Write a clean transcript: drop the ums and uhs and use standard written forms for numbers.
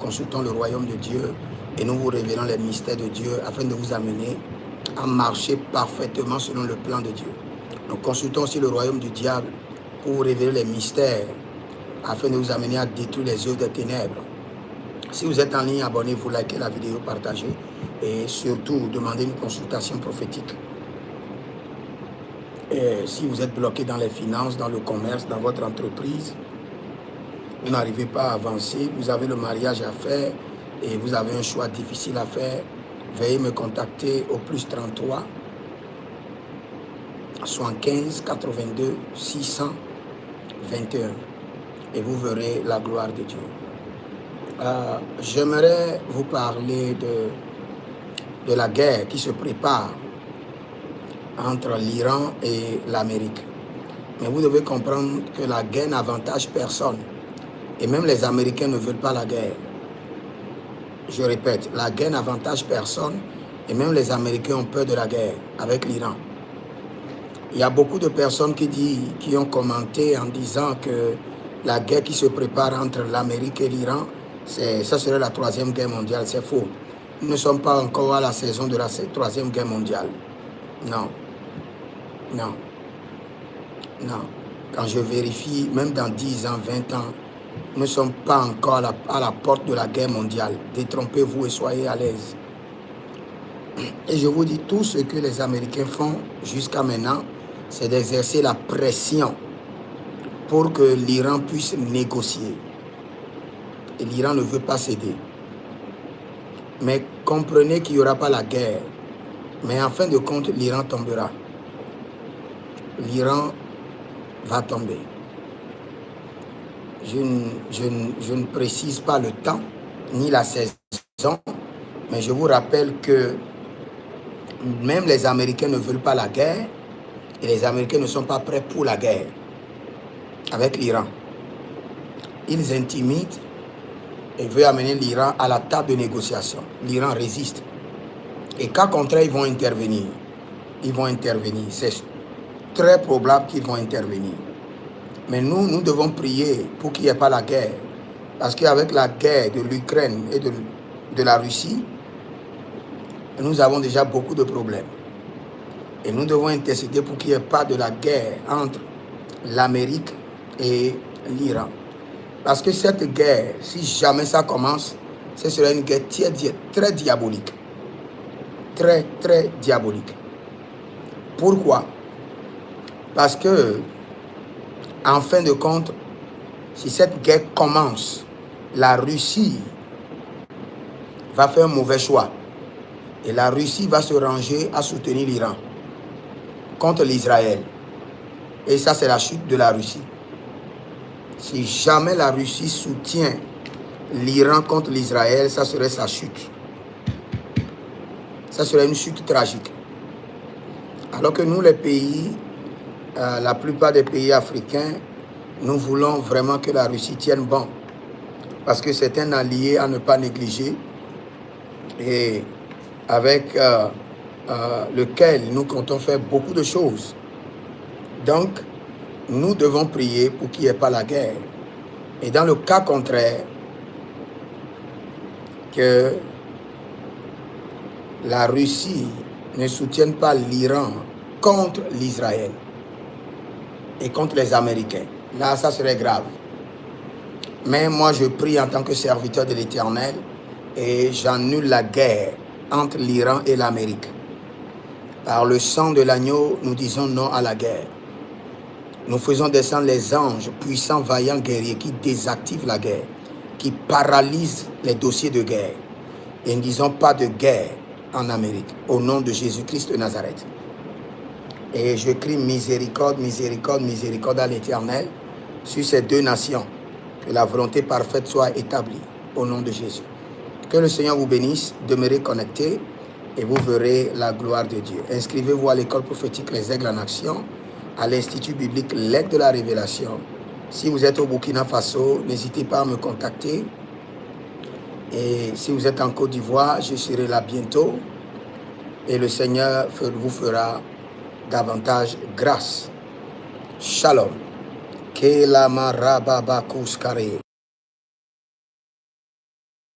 consultons le royaume de Dieu et nous vous révélons les mystères de Dieu afin de vous amener à marcher parfaitement selon le plan de Dieu. Nous consultons aussi le royaume du diable pour vous révéler les mystères afin de vous amener à détruire les œuvres des ténèbres. Si vous êtes en ligne, abonnez-vous, likez la vidéo, partagez et surtout demandez une consultation prophétique. Et si vous êtes bloqué dans les finances, dans le commerce, dans votre entreprise, vous n'arrivez pas à avancer, vous avez le mariage à faire et vous avez un choix difficile à faire, veuillez me contacter au +33 75 82 621 et vous verrez la gloire de Dieu. J'aimerais vous parler de la guerre qui se prépare entre l'Iran et l'Amérique. Mais vous devez comprendre que la guerre n'avantage personne. Et même les Américains ne veulent pas la guerre. Je répète, la guerre n'avantage personne. Et même les Américains ont peur de la guerre avec l'Iran. Il y a beaucoup de personnes qui ont commenté en disant que la guerre qui se prépare entre l'Amérique et l'Iran, ça serait la 3e guerre mondiale. C'est faux. Nous ne sommes pas encore à la saison de la 3e guerre mondiale. Non. Non. Non. Quand je vérifie, même dans 10 ans, 20 ans, nous ne sommes pas encore à la porte de la guerre mondiale. Détrompez-vous et soyez à l'aise. Et je vous dis, tout ce que les Américains font jusqu'à maintenant, c'est d'exercer la pression pour que l'Iran puisse négocier. Et l'Iran ne veut pas céder. Mais comprenez qu'il n'y aura pas la guerre. Mais en fin de compte, l'Iran tombera. L'Iran va tomber. Je ne précise pas le temps, ni la saison, mais je vous rappelle que même les Américains ne veulent pas la guerre et les Américains ne sont pas prêts pour la guerre avec l'Iran. Ils intimident et veulent amener l'Iran à la table de négociation. L'Iran résiste. Et cas contraire, ils vont intervenir. Ils vont intervenir. C'est très probable qu'ils vont intervenir. Mais nous devons prier pour qu'il n'y ait pas la guerre. Parce qu'avec la guerre de l'Ukraine et de la Russie, nous avons déjà beaucoup de problèmes. Et nous devons intercéder pour qu'il n'y ait pas de la guerre entre l'Amérique et l'Iran. Parce que cette guerre, si jamais ça commence, ce serait une guerre très diabolique. Très, très diabolique. Pourquoi? Parce que, en fin de compte, si cette guerre commence, la Russie va faire un mauvais choix. Et la Russie va se ranger à soutenir l'Iran contre l'Israël. Et ça, c'est la chute de la Russie. Si jamais la Russie soutient l'Iran contre l'Israël, ça serait sa chute. Ça serait une chute tragique. Alors que nous, les pays, la plupart des pays africains, nous voulons vraiment que la Russie tienne bon. Parce que c'est un allié à ne pas négliger et avec lequel nous comptons faire beaucoup de choses. Donc, nous devons prier pour qu'il n'y ait pas la guerre. Et dans le cas contraire, que la Russie ne soutienne pas l'Iran contre l'Israël et contre les Américains. Là, ça serait grave. Mais moi, je prie en tant que serviteur de l'Éternel et j'annule la guerre entre l'Iran et l'Amérique. Par le sang de l'agneau, nous disons non à la guerre. Nous faisons descendre les anges, puissants, vaillants guerriers qui désactivent la guerre, qui paralysent les dossiers de guerre. Et nous disons pas de guerre en Amérique, au nom de Jésus-Christ de Nazareth. Et je crie miséricorde, miséricorde, miséricorde à l'Éternel sur ces deux nations. Que la volonté parfaite soit établie au nom de Jésus. Que le Seigneur vous bénisse, demeurez connectés et vous verrez la gloire de Dieu. Inscrivez-vous à l'école prophétique Les Aigles en Action, à l'Institut biblique L'Aigle de la Révélation. Si vous êtes au Burkina Faso, n'hésitez pas à me contacter. Et si vous êtes en Côte d'Ivoire, je serai là bientôt. Et le Seigneur vous fera davantage grâce. Shalom. Ke la marababa kuskare.